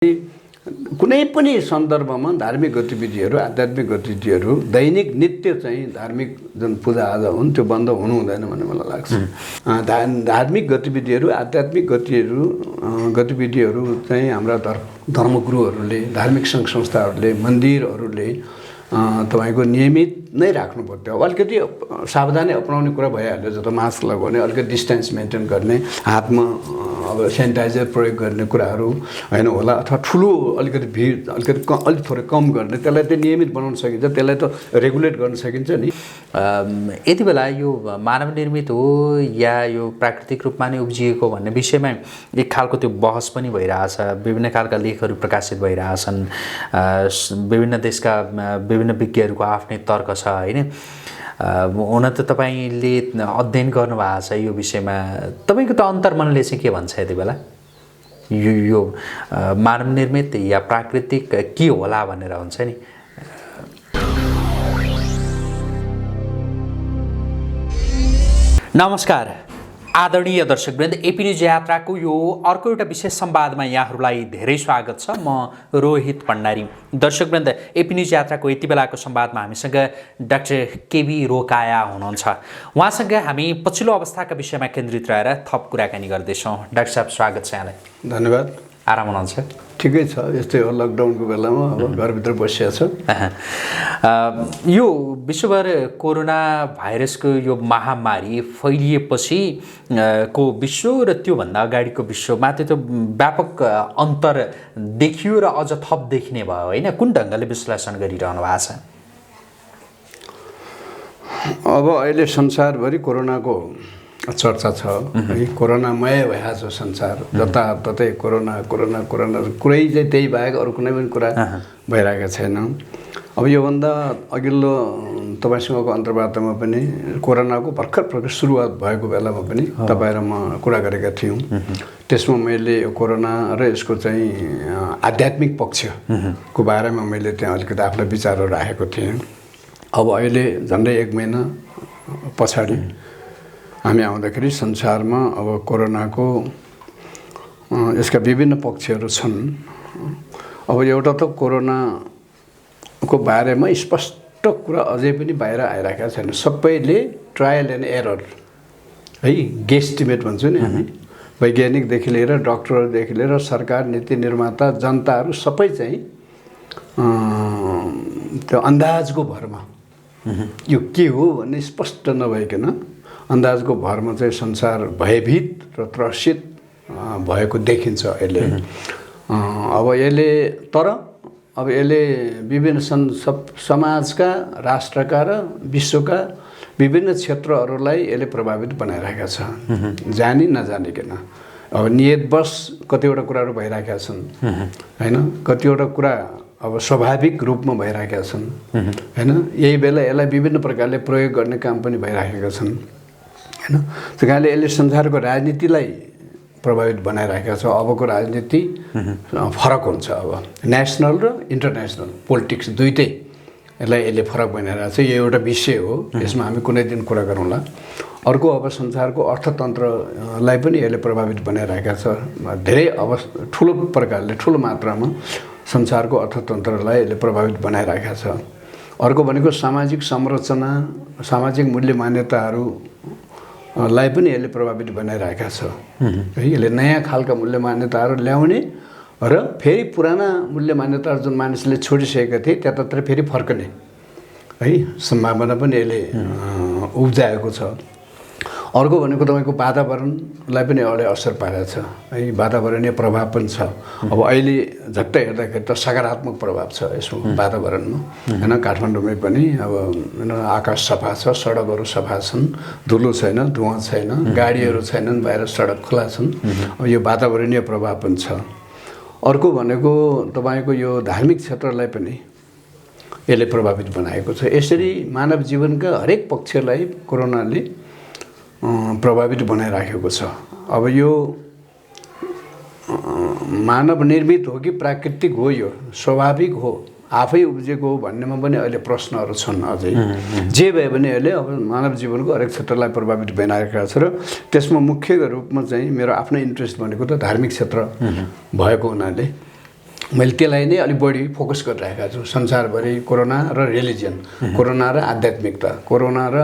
कुनै पनि सन्दर्भमा धार्मिक गतिविधिहरू आध्यात्मिक गतिविधिहरू दैनिक नित्य चाहिँ धार्मिक जुन पूजाआजा हुन् त्यो बन्द हुनु हुँदैन भन्ने मलाई लाग्छ। धार्मिक गतिविधिहरू आध्यात्मिक गतिविधिहरू चाहिँ हाम्रा धर्मगुरुहरूले धार्मिक सङ्घ संस्थाहरूले मन्दिरहरूले तपाईँको नियमित नै राख्नु पर्थ्यो। अलिकति सावधानी अपनाउने कुरा भइहाल्यो, जस्तो मास्क लगाउने, अलिकति डिस्टेन्स मेन्टेन गर्ने, हातमा अब सेनिटाइजर प्रयोग गर्ने कुराहरू होइन होला, अथवा ठुलो अलिकति भिड अलिक थोरै कम गर्ने, त्यसलाई चाहिँ नियमित बनाउन सकिन्छ, त्यसलाई त रेगुलेट गर्न सकिन्छ नि। यति बेला यो मानव निर्मित हो या यो प्राकृतिक रूपमा नै उब्जिएको भन्ने विषयमा एक खालको त्यो बहस पनि भइरहेछ। विभिन्न खालका लेखहरू प्रकाशित भइरहेछन्, विभिन्न देशका विभिन्न विज्ञहरूको आफ्नै तर्क छ होइन। हुन त तपाईँले अध्ययन गर्नुभएको छ यो विषयमा, तपाईँको त अन्तर्मनले चाहिँ के भन्छ यति बेला यो मानव निर्मित या प्राकृतिक के होला भनेर हुन्छ नि? नमस्कार आदरणीय दर्शकवृन्द, एपी न्युज यात्राको यो अर्को एउटा विशेष संवादमा यहाँहरूलाई धेरै स्वागत छ। म रोहित भण्डारी। दर्शकवृन्द, एपी न्युज यात्राको यति बेलाको संवादमा हामीसँग डाक्टर केबी रोकाया हुनुहुन्छ। उहाँसँग हामी पछिल्लो अवस्थाका विषयमा केन्द्रित रहेर थप कुराकानी गर्दैछौँ। डाक्टर साहब, स्वागत छ यहाँलाई। धन्यवाद। आराम हुनुहुन्छ? ठिकै छ, यस्तै हो, लकडाउनको बेलामा अब घरभित्र बसिया छ। यो विश्वभर कोरोना भाइरसको यो महामारी फैलिएपछि को विश्व र त्योभन्दा अगाडिको विश्वमा त्यो व्यापक अन्तर देखियो र अझ थप देखिने भयो होइन? कुन ढङ्गले विश्लेषण गरिरहनु भएको छ? अब अहिले संसारभरि कोरोनाको चर्चा छ है, कोरोनामय भइरहेको छ संसार, जताततै कोरोना कोरोना कोरोना, कुरै चाहिँ त्यही बाहेक अरू कुनै पनि कुरा भइरहेको छैन। अब योभन्दा अघिल्लो तपाईँसँगको अन्तर्वार्तामा पनि कोरोनाको भर्खर सुरुवात भएको बेलामा पनि तपाईँ र म कुरा गरेका थियौँ। त्यसमा मैले कोरोना र यसको चाहिँ आध्यात्मिक पक्षको बारेमा मैले त्यहाँ अलिकति आफूलाई विचारहरू राखेको थिएँ। अब अहिले झन्डै 1 महिना पछाडि हामी आउँदाखेरि संसारमा अब कोरोनाको यसका विभिन्न पक्षहरू छन्। अब एउटा त कोरोनाको बारेमा स्पष्ट कुरा अझै पनि बाहिर आइरहेका छैन। सबैले ट्रायल एन्ड एरर है, गेस्टिमेट भन्छौँ नि हामी, वैज्ञानिकदेखि लिएर डक्टरहरूदेखि लिएर सरकार, नीति निर्माता, जनताहरू सबै चाहिँ त्यो अन्दाजको भरमा यो के हो भन्ने स्पष्ट नभइकन अन्दाजको भरमा चाहिँ संसार भयभीत र त्रसित भएको देखिन्छ अहिले। अब यसले विभिन्न समाजका, राष्ट्रका र विश्वका विभिन्न क्षेत्रहरूलाई यसले प्रभावित बनाइरहेका छ, जानी नजानिकन। अब नियतवश कतिवटा कुराहरू भइरहेका छन् होइन, कतिवटा कुरा अब स्वाभाविक रूपमा भइरहेका छन् होइन। यही बेला यसलाई विभिन्न प्रकारले प्रयोग गर्ने काम पनि भइरहेका छन् होइन। त्यही कारणले यसले संसारको राजनीतिलाई प्रभावित बनाइरहेका छ। अबको राजनीति फरक हुन्छ, अब नेसनल र इन्टरनेसनल पोलिटिक्स दुइटै यसले फरक बनाइरहेको छ। यो एउटा विषय हो, यसमा हामी कुनै दिन कुरा गरौँला। अर्को अब संसारको अर्थतन्त्रलाई पनि यसले प्रभावित बनाइरहेका छ। धेरै ठुलो प्रकारले, ठुलो मात्रामा संसारको अर्थतन्त्रलाई यसले प्रभावित बनाइरहेका छ। अर्को भनेको सामाजिक संरचना, सामाजिक मूल्य मान्यताहरूलाई पनि यसले प्रभावित बनाइरहेका छ है। यसले नयाँ खालका मूल्य मान्यताहरू ल्याउने र फेरि पुराना मूल्य मान्यताहरू जुन मानिसले छोडिसकेका थिए त्यतातिर फेरि फर्कने है सम्भावना पनि यसले उब्जाएको छ। अर्को भनेको तपाईँको वातावरणलाई पनि यसले असर पारेको छ है, वातावरणीय प्रभाव पनि छ। अब अहिले झट्टै हेर्दाखेरि त सकारात्मक प्रभाव छ यसको वातावरणमा होइन। काठमाडौँमै पनि अब आकाश सफा छ, सडकहरू सफा छन्, धुलो छैन, धुवा छैन, गाडीहरू छैनन्, बाहिर सडक खुला छन्। अब यो वातावरणीय प्रभाव पनि छ। अर्को भनेको तपाईँको यो धार्मिक क्षेत्रलाई पनि यसले प्रभावित बनाएको छ। यसरी मानव जीवनका हरेक पक्षलाई कोरोनाले प्रभावित बनाइराखेको छ। अब यो मानव निर्मित हो कि प्राकृतिक हो, यो स्वाभाविक हो, आफै उब्जेको हो भन्नेमा पनि अहिले प्रश्नहरू छन् अझै। जे भए पनि अहिले अब मानव जीवनको हरेक क्षेत्रलाई प्रभावित बनाइरहेको छ र त्यसमा मुख्य रूपमा चाहिँ मेरो आफ्नो इन्ट्रेस्ट भनेको त धार्मिक क्षेत्र भएको हुनाले मैले त्यसलाई नै अलिक बढी फोकस गरिरहेका छु। संसारभरि कोरोना र रिलिजन, कोरोना र आध्यात्मिकता, कोरोना र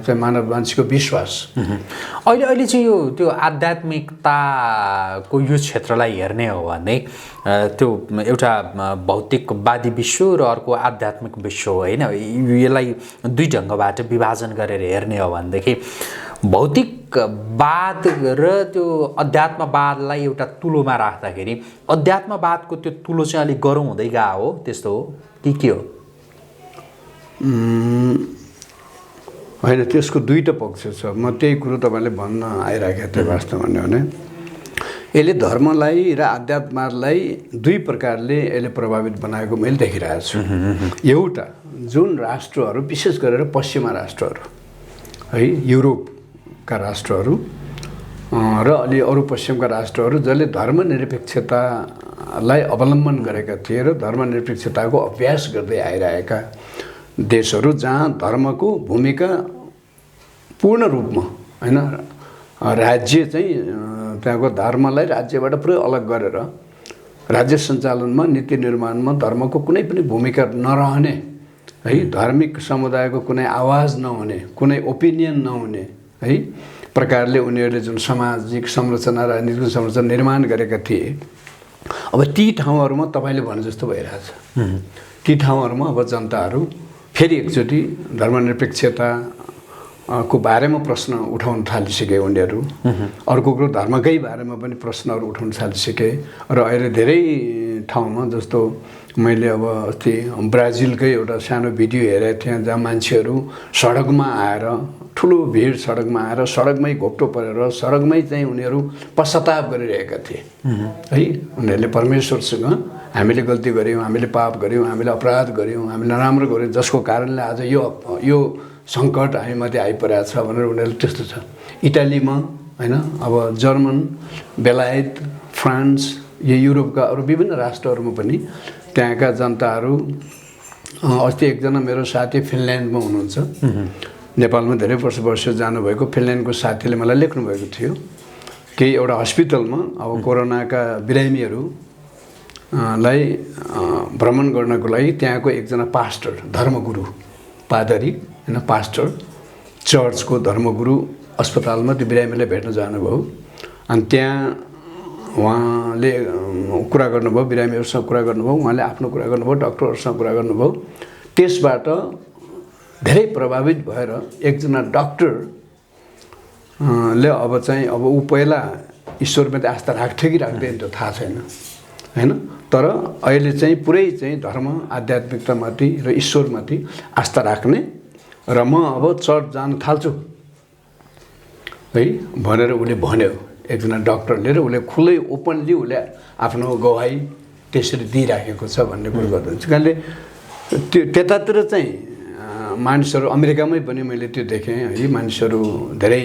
चाहिँ मान्छेको विश्वास। अहिले चाहिँ यो त्यो आध्यात्मिकताको यो क्षेत्रलाई हेर्ने हो भने त्यो एउटा भौतिकवादी विश्व र अर्को आध्यात्मिक विश्व हो होइन, यसलाई दुई ढङ्गबाट विभाजन गरेर हेर्ने हो भनेदेखि भौतिकवाद र त्यो अध्यात्मवादलाई एउटा तुलोमा राख्दाखेरि अध्यात्मवादको त्यो तुलो चाहिँ अलिक गरौँ हुँदै गएको हो, त्यस्तो हो कि के हो? होइन, त्यसको दुईवटा पक्ष छ। म त्यही कुरो तपाईँले भन्न आइराखेको थिएँ। वास्तव भन्यो भने यसले धर्मलाई र आध्यात्मलाई दुई प्रकारले यसले प्रभावित बनाएको मैले देखिरहेको छु। एउटा जुन राष्ट्रहरू, विशेष गरेर पश्चिमा राष्ट्रहरू है, युरोपका राष्ट्रहरू र अलि अरू पश्चिमका राष्ट्रहरू जसले धर्मनिरपेक्षतालाई अवलम्बन गरेका थिए र धर्मनिरपेक्षताको अभ्यास गर्दै आइरहेका देशहरू, जहाँ धर्मको भूमिका पूर्ण रूपमा होइन, राज्य चाहिँ त्यहाँको धर्मलाई राज्यबाट पुरै अलग गरेर राज्य सञ्चालनमा, नीति निर्माणमा धर्मको कुनै पनि भूमिका नरहने है, धार्मिक समुदायको कुनै आवाज नहुने, कुनै ओपिनियन नहुने है प्रकारले उनीहरूले जुन सामाजिक संरचना, राजनीतिक संरचना निर्माण गरेका थिए, अब ती ठाउँहरूमा तपाईँले भने जस्तो भइरहेछ। ती ठाउँहरूमा अब जनताहरू फेरि एकचोटि धर्मनिरपेक्षता को बारेमा प्रश्न उठाउन थालिसके उनीहरू। अर्को कुरो धर्मकै बारेमा पनि प्रश्नहरू उठाउन थालिसके र अहिले धेरै ठाउँमा, जस्तो मैले अब अस्ति ब्राजिलकै एउटा सानो भिडियो हेरेको थिएँ जहाँ मान्छेहरू सडकमा आएर, ठुलो भिड सडकमा आएर सडकमै घोप्टो परेर सडकमै चाहिँ उनीहरू पश्चाताप गरिरहेका थिए है। उनीहरूले परमेश्वरसँग हामीले गल्ती गऱ्यौँ, हामीले पाप गऱ्यौँ, हामीले अपराध गऱ्यौँ, हामीले नराम्रो गऱ्यौँ, जसको कारणले आज यो सङ्कट हामीमाथि आइपरेको छ भनेर उनीहरूले त्यस्तो छ। इटालीमा होइन, अब जर्मन, बेलायत, फ्रान्स, यो युरोपका अरू विभिन्न राष्ट्रहरूमा पनि त्यहाँका जनताहरू, अस्ति एकजना मेरो साथी फिनल्यान्डमा हुनुहुन्छ, नेपालमा धेरै वर्ष जानुभएको फिनल्यान्डको साथीले मलाई लेख्नुभएको थियो कि एउटा हस्पिटलमा अब कोरोनाका बिरामीहरू लाई भ्रमण गर्नको लागि त्यहाँको एकजना पास्टर, धर्मगुरु, पादरी होइन, पास्टर, चर्चको धर्मगुरु अस्पतालमा त्यो बिरामीलाई भेट्न जानुभयो। अनि त्यहाँ उहाँले कुरा गर्नुभयो, बिरामीहरूसँग कुरा गर्नुभयो, उहाँले आफ्नो कुरा गर्नुभयो, डक्टरहरूसँग कुरा गर्नुभयो। त्यसबाट धेरै प्रभावित भएर एकजना डक्टरले अब ऊ पहिला ईश्वरमाथि आस्था राख्थ्यो कि राख्दैन त्यो थाहा छैन होइन, तर अहिले चाहिँ पुरै चाहिँ धर्म, आध्यात्मिकतामाथि र ईश्वरमाथि आस्था राख्ने र म अब चर्च जान थाल्छु है भनेर उसले भन्यो, एकजना डक्टरले। र उसले खुलै ओपनली उसले आफ्नो गवाही त्यसरी दिइराखेको छ भन्ने कुरो गर्नुहुन्छ। कारणले त्यो त्यतातिर चाहिँ मानिसहरू, अमेरिकामै पनि मैले त्यो देखेँ है, मानिसहरू धेरै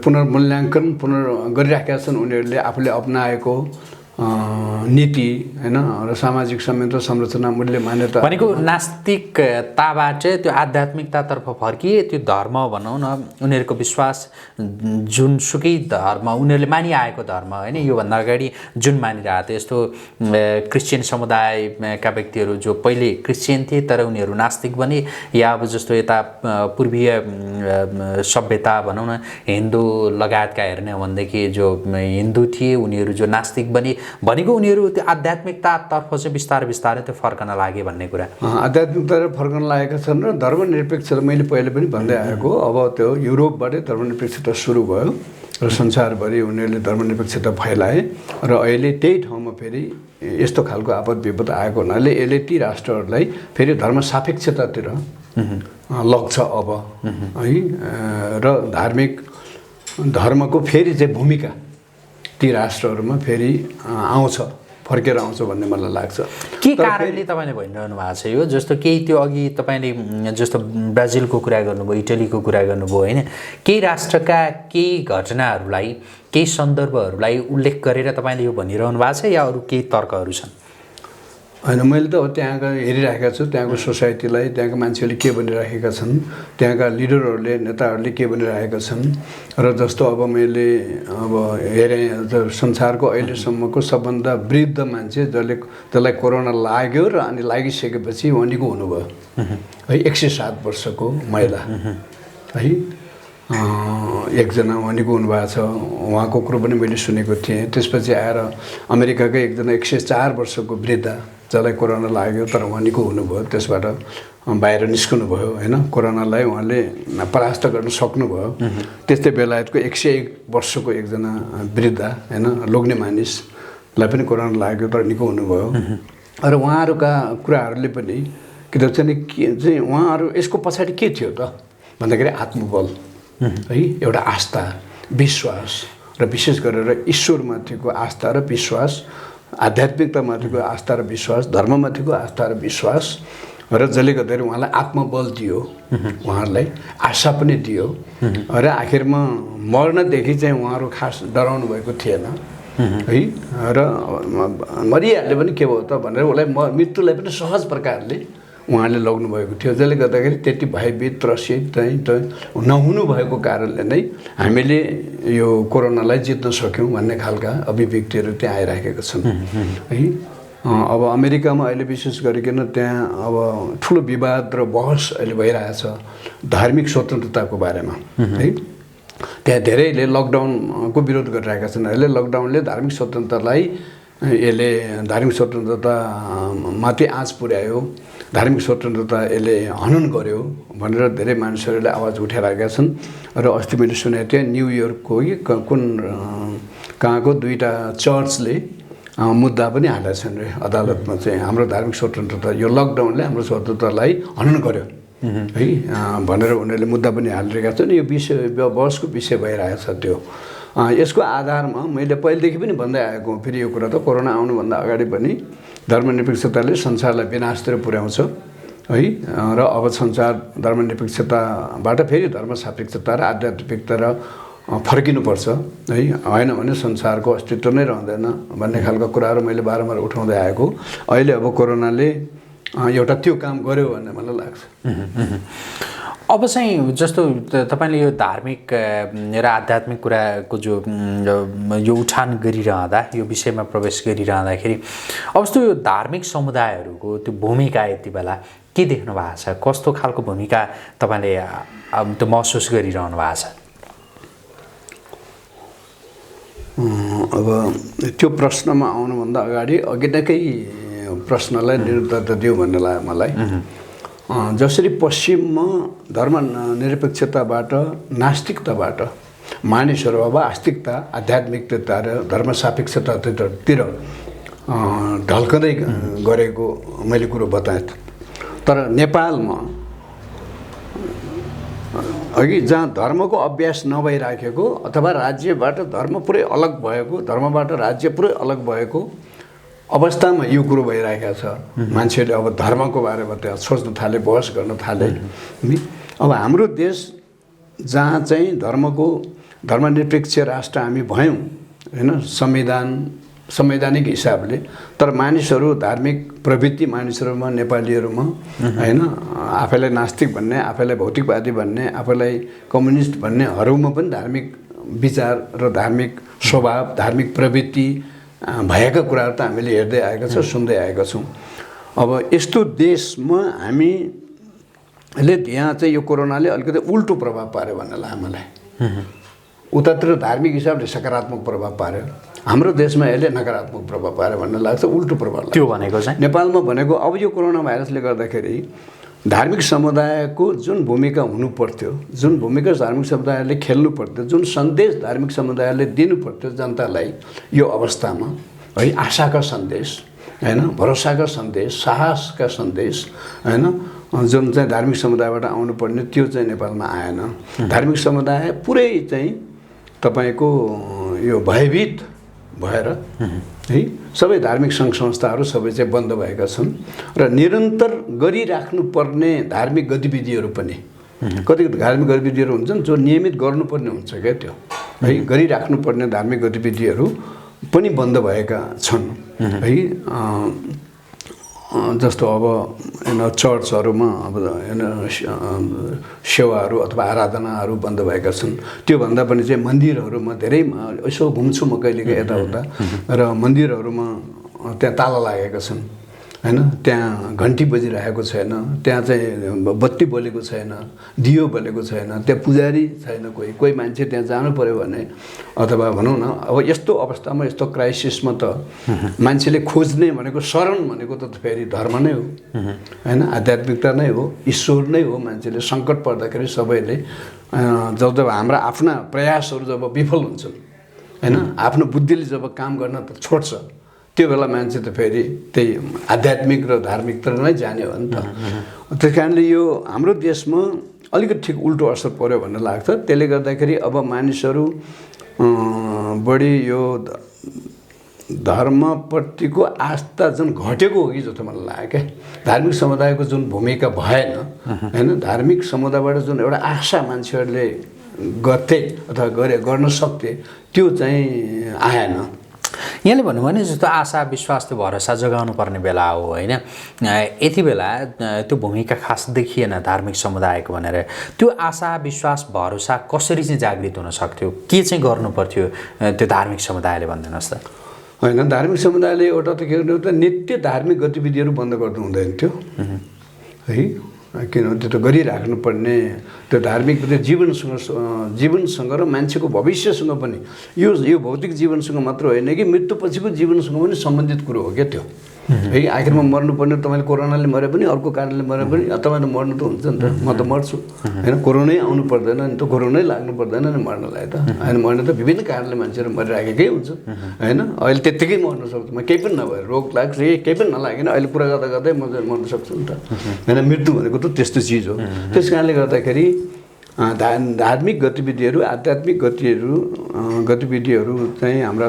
पुनर्मूल्याङ्कन गरिराखेका छन्। उनीहरूले आफूले अपनाएको नीति होइन र सामाजिक संयन्त्र, संरचना, मूल्य, मान्यता भनेको नास्तिकताबाट त्यो आध्यात्मिकतातर्फ फर्किए त्यो धर्म भनौँ न, उनीहरूको विश्वास जुनसुकै धर्म, उनीहरूले मानिआएको धर्म होइन, योभन्दा अगाडि जुन मानिरहेको थियो, यस्तो क्रिस्चियन समुदायका व्यक्तिहरू जो पहिले क्रिस्चियन थिए तर उनीहरू नास्तिक बने, या अब जस्तो यता पूर्वीय सभ्यता भनौँ न, हिन्दू लगायतका हेर्ने हो भनेदेखि जो हिन्दू थिए उनीहरू जो नास्तिक बने, भनेको उनीहरू त्यो आध्यात्मिकतातर्फ चाहिँ बिस्तारै त्यो फर्कन लागे भन्ने कुरा। आध्यात्मिकतातर्फ फर्कन लागेका छन् र धर्मनिरपेक्षता मैले पहिले पनि भन्दै आएको। अब त्यो युरोपबाटै धर्मनिरपेक्षता सुरु भयो र संसारभरि उनीहरूले धर्मनिरपेक्षता फैलाए र अहिले त्यही ठाउँमा फेरि यस्तो खालको आपद विपद आएको हुनाले यसले ती राष्ट्रहरूलाई फेरि धर्मसापेक्षतातिर लग्छ अब है, र धार्मिक धर्मको फेरि चाहिँ भूमिका ती राष्ट्रहरूमा फेरि आउँछ, फर्केर आउँछ भन्ने मलाई लाग्छ। के कारणले तपाईँले भनिरहनु भएको छ यो? जस्तो केही त्यो अघि तपाईँले जस्तो ब्राजिलको कुरा गर्नुभयो, इटलीको कुरा गर्नुभयो होइन, केही राष्ट्रका केही घटनाहरूलाई, केही सन्दर्भहरूलाई उल्लेख गरेर तपाईँले यो भनिरहनु भएको छ या अरू केही तर्कहरू छन्? होइन मैले त त्यहाँका हेरिराखेका छु त्यहाँको सोसाइटीलाई त्यहाँका मान्छेहरूले के भनिराखेका छन् त्यहाँका लिडरहरूले नेताहरूले के भनिराखेका छन् र जस्तो अब मैले अब हेरेँ संसारको अहिलेसम्मको सबभन्दा वृद्ध मान्छे जसलाई कोरोना लाग्यो र अनि लागिसकेपछि उनीको हुनुभयो है 107 वर्षको महिला है एकजना उनीको हुनुभएको छ उहाँको कुरो पनि मैले सुनेको थिएँ। त्यसपछि आएर अमेरिकाकै एकजना 104 वर्षको वृद्ध जसलाई कोरोना लाग्यो तर उहाँको हुनुभयो त्यसबाट बाहिर निस्कनु भयो होइन कोरोनालाई उहाँले परास्त गर्न सक्नुभयो। त्यस्तै बेलायतको 101 वर्षको एकजना वृद्ध होइन लोग्ने मानिसलाई पनि कोरोना लाग्यो तर निको हुनुभयो। र उहाँहरूका कुराहरूले पनि के भन्छ नि के चाहिँ उहाँहरू यसको पछाडि के थियो त भन्दाखेरि आत्मबल है एउटा आस्था विश्वास र विशेष गरेर ईश्वरमाथिको आस्था र विश्वास आध्यात्मिकतामाथिको आस्था र विश्वास धर्ममाथिको आस्था र विश्वास र जसले गर्दाखेरि उहाँलाई आत्मबल दियो उहाँहरूलाई आशा पनि दियो र आखिरमा मर्नदेखि चाहिँ उहाँहरू खास डराउनु भएको थिएन है र मरिहाल्यो पनि के भयो त भनेर उसलाई मृत्युलाई पनि सहज प्रकारले उहाँले लग्नु भएको थियो जसले गर्दाखेरि त्यति भयभीत त्रसित चाहिँ नहुनु भएको कारणले नै हामीले यो कोरोनालाई जित्न सक्यौँ भन्ने खालका अभिव्यक्तिहरू त्यहाँ आइराखेका छन् है। अब अमेरिकामा अहिले विशेष गरिकन त्यहाँ अब ठुलो विवाद र बहस अहिले भइरहेछ धार्मिक स्वतन्त्रताको बारेमा है। त्यहाँ धेरैले लकडाउनको विरोध गरिरहेका छन्। अहिले लकडाउनले धार्मिक स्वतन्त्रतालाई यसले धार्मिक स्वतन्त्रता माथि आँच पुर्यायो धार्मिक स्वतन्त्रता यसले हनन गर्यो भनेर धेरै मानिसहरूले आवाज उठाइरहेका छन्। र अस्ति मैले सुनेको थिएँ न्युयोर्कको कुन कहाँको 2टा चर्चले मुद्दा पनि हालेका छन् रे अदालतमा चाहिँ हाम्रो धार्मिक स्वतन्त्रता यो लकडाउनले हाम्रो स्वतन्त्रतालाई हनन गर्यो है भनेर उनीहरूले मुद्दा पनि हालिरहेका छन्। यो विषय बहसको विषय भइरहेको छ। त्यो यसको आधारमा मैले पहिलेदेखि पनि भन्दै आएको फेरि यो कुरा त कोरोना आउनुभन्दा अगाडि पनि धर्मनिरपेक्षताले संसारलाई विनाशतिर पुर्याउँछ है। र अब संसार धर्मनिरपेक्षताबाट फेरि धर्मसापेक्षता र आध्यात्मिकता र फर्किनुपर्छ है होइन भने संसारको अस्तित्व नै रहँदैन भन्ने खालको कुराहरू मैले बारम्बार उठाउँदै आएको। अहिले अब कोरोनाले एउटा त्यो काम गर्यो भन्ने मलाई लाग्छ। अब चाहिँ जस्तो तपाईले यो धार्मिक र आध्यात्मिक कुराको यो उठान गरिरहँदा यो विषयमा प्रवेश गरिरहँदाखेरि अब जस्तो यो धार्मिक समुदायहरूको त्यो भूमिका यति बेला के देख्नु भएको छ कस्तो खालको भूमिका तपाईले त्यो महसुस गरिरहनु भएको छ? अब त्यो प्रश्नमा आउनुभन्दा अगाडि अघि नैकै प्रश्नलाई निरुत्तर दियो भन्ने लाग्यो मलाई। जसरी पश्चिममा धर्मनिरपेक्षताबाट नास्तिकताबाट मानिसहरू अब आस्तिकता आध्यात्मिकता र धर्मसापेक्षतातिर ढल्कँदै गरेको मैले कुरो बताएँ। तर नेपालमा अघि जहाँ धर्मको अभ्यास नभइराखेको अथवा राज्यबाट धर्म पुरै अलग भएको धर्मबाट राज्य पुरै अलग भएको अवस्थामा यो कुरो भइरहेको छ। मान्छेले अब धर्मको बारेमा त्यहाँ सोच्न थाले बहस गर्न थाले। अब हाम्रो देश जहाँ चाहिँ धर्मनिरपेक्ष राष्ट्र हामी भयौँ होइन संवैधानिक हिसाबले तर मानिसहरू धार्मिक प्रवृत्ति मानिसहरूमा नेपालीहरूमा होइन आफैलाई नास्तिक भन्ने आफैलाई भौतिकवादी भन्ने आफैलाई कम्युनिस्ट भन्नेहरूमा पनि धार्मिक विचार र धार्मिक स्वभाव धार्मिक प्रवृत्ति भएका कुराहरू त हामीले हेर्दै आएका छौँ सुन्दै आएका छौँ। अब यस्तो देशमा हामीले यहाँ चाहिँ यो कोरोनाले अलिकति उल्टो प्रभाव पार्यो भन्ने लाग्यो मलाई। उतातिर धार्मिक हिसाबले सकारात्मक प्रभाव पार्यो हाम्रो देशमा यसले नकारात्मक प्रभाव पार्यो भन्ने लाग्छ। उल्टो प्रभाव त्यो भनेको चाहिँ नेपालमा भनेको अब यो कोरोना भाइरसले गर्दाखेरि धार्मिक समुदायको जुन भूमिका हुनु पर्थ्यो जुन भूमिका धार्मिक समुदायले खेल्नु पर्थ्यो जुन सन्देश धार्मिक समुदायले दिनु पर्थ्यो जनतालाई यो अवस्थामा है आशाका सन्देश हैन भरोसाका सन्देश साहसका सन्देश हैन जुन चाहिँ धार्मिक समुदायबाट आउनु पर्ने त्यो चाहिँ नेपालमा आएन। धार्मिक समुदाय पुरै चाहिँ तपाईको यो भयभीत भएर है सबै धार्मिक सङ्घ संस्थाहरू सबै चाहिँ बन्द भएका छन् र निरन्तर गरिराख्नु पर्ने धार्मिक गतिविधिहरू पनि कति धार्मिक गतिविधिहरू हुन्छन् जो नियमित गर्नुपर्ने हुन्छ क्या त्यो है गरिराख्नु पर्ने धार्मिक गतिविधिहरू पनि बन्द भएका छन् है। जस्तो अब चर्चहरूमा अब सेवाहरू अथवा आराधनाहरू बन्द भएका छन्। त्योभन्दा पनि चाहिँ मन्दिरहरूमा धेरै यसो घुम्छु म कहिलेकाहीँ यताउता र मन्दिरहरूमा त्यहाँ ताला लागेका छन् होइन, त्यहाँ घन्टी बजिरहेको छैन, त्यहाँ चाहिँ बत्ती बलेको छैन, दियो बलेको छैन, त्यहाँ पुजारी छैन, कोही मान्छे त्यहाँ जानु पऱ्यो भने अथवा भनौँ न अब यस्तो अवस्थामा यस्तो क्राइसिसमा त मान्छेले खोज्ने भनेको शरण भनेको त फेरि धर्म नै हो होइन, आध्यात्मिकता नै हो, ईश्वर नै हो। मान्छेले सङ्कट पर्दाखेरि सबैले जब हाम्रा आफ्ना प्रयासहरू जब विफल हुन्छन् होइन, आफ्नो बुद्धिले जब काम गर्न त छोड्छ, त्यो बेला मान्छे त फेरि त्यही आध्यात्मिक र धार्मिकतिर नै जाने हो नि त। त्यस कारणले यो हाम्रो देशमा अलिकति ठिक उल्टो असर पर्यो भन्ने लाग्छ। त्यसले गर्दाखेरि अब मानिसहरू बढी यो धर्मप्रतिको आस्था जुन घटेको हो कि जस्तो मलाई लाग्यो क्या। धार्मिक समुदायको जुन भूमिका भएन होइन, धार्मिक समुदायबाट जुन एउटा आशा मान्छेहरूले गर्थे अथवा गर्न सक्थे त्यो चाहिँ आएन। यहाँले भन्नुभयो भने जस्तो आशा विश्वास त्यो भरोसा जगाउनु पर्ने बेला हो होइन, यति बेला त्यो भूमिका खास देखिएन धार्मिक समुदायको भनेर। त्यो आशा विश्वास भरोसा कसरी चाहिँ जागृत हुन सक्थ्यो, के चाहिँ गर्नु पर्थ्यो त्यो धार्मिक समुदायले भनिदिनुहोस् त। होइन, धार्मिक समुदायले एउटा त के गर्नु त नित्य धार्मिक गतिविधिहरू बन्द गर्नु हुँदैन थियो है, किनभने त्यो त गरिराख्नुपर्ने त्यो धार्मिक जीवनसँग र मान्छेको भविष्यसँग पनि यो भौतिक जीवनसँग मात्र होइन कि मृत्युपछिको जीवनसँग पनि सम्बन्धित कुरो हो क्या त्यो है। आखिरमा मर्नुपर्ने, तपाईँले कोरोनाले मरे पनि अर्को कारणले मरे पनि तपाईँ त मर्नु त हुन्छ नि त, म त मर्छु होइन, कोरोनै आउनु पर्दैन नि त, कोरोनै लाग्नु पर्दैन नि मर्नलाई त होइन। मर्न त विभिन्न कारणले मान्छेहरू मरिराखेकै हुन्छ होइन। अहिले त्यत्तिकै मर्न सक्छु म, केही पनि नभएर रोग लाग्छ केही पनि नलागेन, अहिले कुरा गर्दा गर्दै म मर्न सक्छु नि त होइन। मृत्यु भनेको त त्यस्तो चिज हो। त्यस कारणले गर्दाखेरि धार्मिक गतिविधिहरू आध्यात्मिक गतिविधिहरू चाहिँ हाम्रा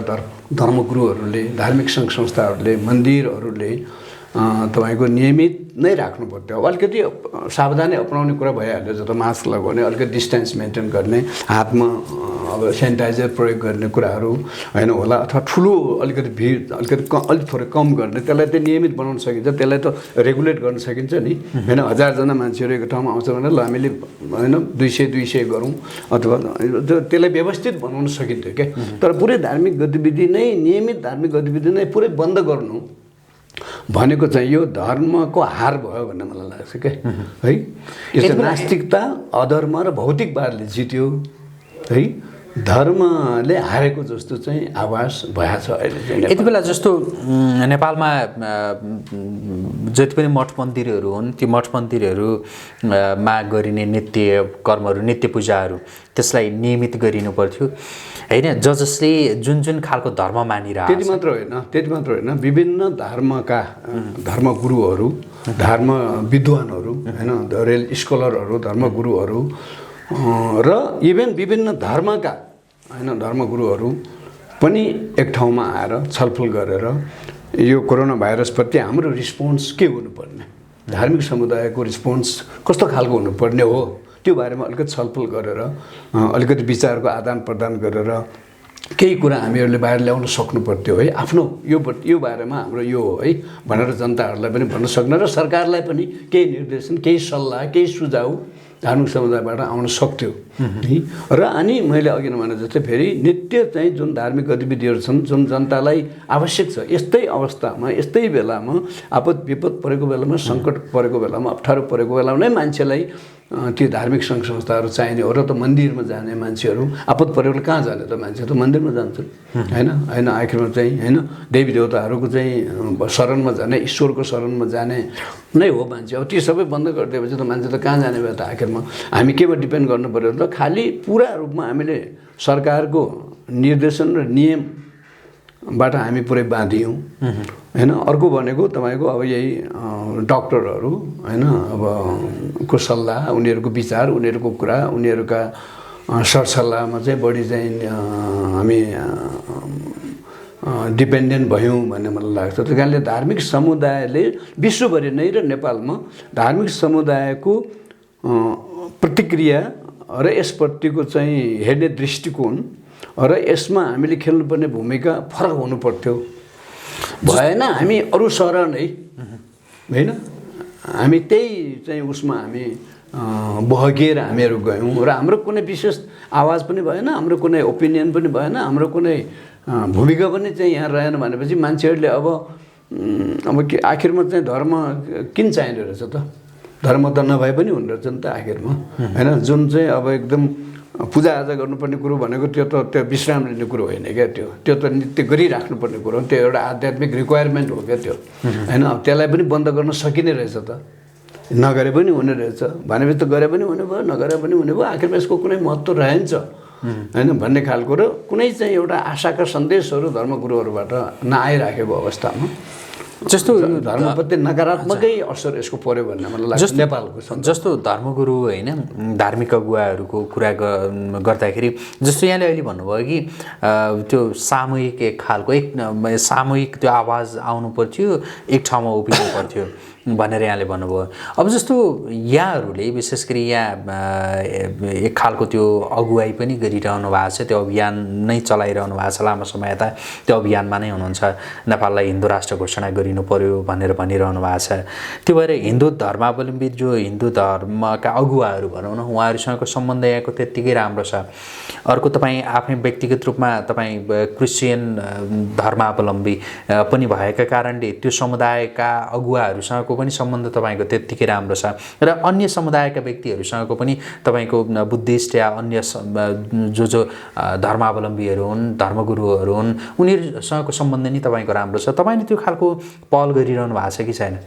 धर्मगुरुहरूले, धार्मिक सङ्घ संस्थाहरूले, मन्दिरहरूले तपाईँको नियमित नै राख्नु पर्थ्यो। अब अलिकति सावधानी अपनाउने कुरा भइहाल्यो, जस्तो मास्क लगाउने, अलिकति डिस्टेन्स मेन्टेन गर्ने, हातमा अब सेनिटाइजर प्रयोग गर्ने कुराहरू होइन होला, अथवा ठुलो अलिकति भिड अलिक थोरै कम गर्ने, त्यसलाई चाहिँ नियमित बनाउन सकिन्छ, त्यसलाई त रेगुलेट गर्न सकिन्छ नि होइन। 1000जना मान्छेहरू एक ठाउँमा आउँछ भने ल हामीले होइन 200 गरौँ अथवा त्यसलाई व्यवस्थित बनाउन सकिन्थ्यो क्या। तर पुरै धार्मिक गतिविधि नै, नियमित धार्मिक गतिविधि नै पुरै बन्द गर्नु भनेको चाहिँ यो धर्मको हार भयो भन्ने मलाई लाग्छ क्या है। यस्तो नास्तिकता, अधर्म र भौतिकवादले जित्यो है, धर्मले हारेको जस्तो चाहिँ आभास भएको छ अहिले चाहिँ। यति बेला जस्तो नेपालमा जति पनि मठ मन्दिरहरू हुन्, त्यो मठ मन्दिरहरूमा गरिने नित्य कर्महरू, नित्य पूजाहरू त्यसलाई नियमित गरिनु पर्थ्यो होइन। जसले जुन खालको धर्म मानिरहेको, त्यति मात्र होइन, विभिन्न धर्मका धर्मगुरुहरू, धर्म विद्वानहरू होइन, रेल स्कलरहरू, धर्मगुरुहरू र इभेन विभिन्न धर्मका होइन धर्मगुरुहरू पनि एक ठाउँमा आएर छलफल गरेर यो कोरोना भाइरसप्रति हाम्रो रिस्पोन्स के हुनुपर्ने, धार्मिक समुदायको रिस्पोन्स कस्तो खालको हुनुपर्ने हो, त्यो बारेमा अलिकति छलफल गरेर अलिकति विचारको आदान प्रदान गरेर केही कुरा हामीहरूले बाहिर ल्याउन सक्नु पर्थ्यो है। आफ्नो यो बारेमा हाम्रो यो हो है भनेर जनताहरूलाई पनि भन्न सक्ने र सरकारलाई पनि केही निर्देशन, केही सल्लाह, केही सुझाव धार्मिक समुदायबाट आउन सक्थ्यो है। र अनि मैले अघि भने जस्तै फेरि नित्य चाहिँ जुन धार्मिक गतिविधिहरू छन्, जुन जनतालाई आवश्यक छ यस्तै अवस्थामा, यस्तै बेलामा, आपद विपद परेको बेलामा, सङ्कट परेको बेलामा, अप्ठ्यारो परेको बेलामा नै मान्छेलाई त्यो धार्मिक सङ्घ संस्थाहरू चाहिने हो। र त मन्दिरमा जाने मान्छेहरू आपद परेको बेला कहाँ जाने त, मान्छे त मन्दिरमा जान्छन् होइन। आखिरमा चाहिँ होइन देवी देवताहरूको चाहिँ शरणमा जाने, ईश्वरको शरणमा जाने नै हो मान्छे। अब त्यो सबै बन्द गरिदिएपछि त मान्छे त कहाँ जाने भयो त। आखिरमा हामी केमा डिपेन्ड गर्नु पऱ्यो त, खालि पुरा रूपमा हामीले सरकारको निर्देशन र नियमबाट हामी पुरै बाँधियौँ होइन। अर्को भनेको तपाईँको अब यही डक्टरहरू होइन, अब को सल्लाह, उनीहरूको विचार, उनीहरूको कुरा, उनीहरूका सरसल्लाहमा चाहिँ बढी चाहिँ हामी डिपेन्डेन्ट भयौँ भन्ने मलाई लाग्छ। त्यस कारणले धार्मिक समुदायले विश्वभरि नै र नेपालमा धार्मिक समुदायको प्रतिक्रिया र यसप्रतिको चाहिँ हेर्ने दृष्टिकोण र यसमा हामीले खेल्नुपर्ने भूमिका फरक हुनु पर्थ्यो। भएन हामी अरू शरण है होइन हामी त्यही चाहिँ उसमा हामी बहकिएर हामीहरू गयौँ र हाम्रो कुनै विशेष आवाज पनि भएन, हाम्रो कुनै ओपिनियन पनि भएन, हाम्रो कुनै भूमिका पनि चाहिँ यहाँ रहेन भनेपछि मान्छेहरूले अब के आखिरमा चाहिँ धर्म किन चाहिने रहेछ त? धर्म त नभए पनि हुने रहेछ नि त आखिरमा, होइन? जुन चाहिँ अब एकदम पूजाआजा गर्नुपर्ने कुरो भनेको त्यो विश्राम लिने कुरो होइन क्या, त्यो त नित्य गरिराख्नुपर्ने कुरो हो, त्यो एउटा आध्यात्मिक रिक्वायरमेन्ट हो क्या त्यो, होइन? त्यसलाई पनि बन्द गर्न सकिने रहेछ त, नगरे पनि हुने रहेछ भनेपछि त गरे पनि हुने भयो, नगरे पनि हुने भयो, आखिरमा यसको कुनै महत्त्व रहन्छ होइन भन्ने खालको र कुनै चाहिँ एउटा आशाका सन्देशहरू धर्मगुरुहरूबाट नआइराखेको अवस्थामा जस्तो धर्मप्रति नकारात्मकै असर यसको पर्यो भन्ने मलाई लाग्छ नेपालको। जस्तो धर्मगुरु होइन धार्मिक अगुवाहरूको कुरा गर्दाखेरि जस्तो यहाँले अहिले भन्नुभयो कि त्यो सामूहिक एक खालको सामूहिक त्यो आवाज आउनु पर्थ्यो, एक ठाउँमा उभिनु पर्थ्यो भनेर यहाँले भन्नुभयो। अब जस्तो यहाँहरूले विशेष गरी यहाँ एक खालको त्यो अगुवाई पनि गरिरहनु भएको छ, त्यो अभियान नै चलाइरहनु भएको छ लामो समय यता, त्यो अभियानमा नै हुनुहुन्छ, नेपाललाई हिन्दू राष्ट्र घोषणा गरिनु पर्यो भनेर भनिरहनु भएको छ। त्यो भएर हिन्दू धर्मावलम्बी जो हिन्दू धर्मका अगुवाहरू भनौँ न, उहाँहरूसँगको सम्बन्ध यहाँको त्यत्तिकै राम्रो छ। अर्को तपाईँ आफ्नै व्यक्तिगत रूपमा तपाईँ क्रिस्चियन धर्मावलम्बी पनि भएका कारणले त्यो समुदायका अगुवाहरूसँगको पनि सम्बन्ध तपाईँको त्यत्तिकै राम्रो छ र अन्य समुदायका व्यक्तिहरूसँगको पनि तपाईँको बुद्धिस्ट या अन्य जो धर्मावलम्बीहरू हुन्, धर्मगुरुहरू हुन्, उनीहरूसँगको सम्बन्ध नि तपाईँको राम्रो छ। तपाईँले त्यो खालको पहल गरिरहनु भएको छ कि छैन?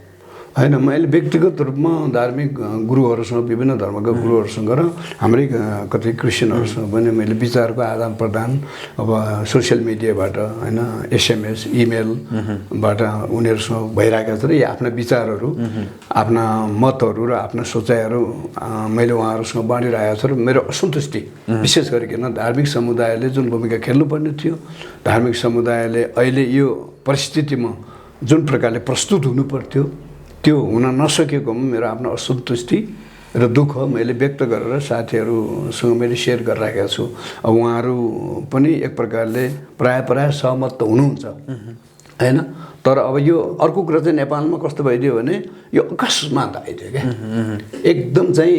होइन, मैले व्यक्तिगत रूपमा धार्मिक गुरुहरूसँग, विभिन्न धर्मका गुरुहरूसँग र हाम्रै कतै क्रिस्चियनहरूसँग पनि मैले विचारको आदान प्रदान अब सोसियल मिडियाबाट होइन, SMS इमेलबाट उनीहरूसँग भइरहेका छ र यी आफ्ना विचारहरू, आफ्ना मतहरू र आफ्ना सोचाइहरू मैले उहाँहरूसँग बाँडिरहेको छु र मेरो असन्तुष्टि विशेष गरिकन धार्मिक समुदायले जुन भूमिका खेल्नुपर्ने थियो, धार्मिक समुदायले अहिले यो परिस्थितिमा जुन प्रकारले प्रस्तुत हुनुपर्थ्यो त्यो हुन नसकेकोमा मेरो आफ्नो असन्तुष्टि र दुःख मैले व्यक्त गरेर साथीहरूसँग मैले सेयर गरिराखेको छु। अब उहाँहरू पनि एक प्रकारले प्राय सहमत त हुनुहुन्छ होइन, तर अब यो अर्को कुरा चाहिँ नेपालमा कस्तो भइदियो भने यो अकस्मात आइदियो क्या, एकदम चाहिँ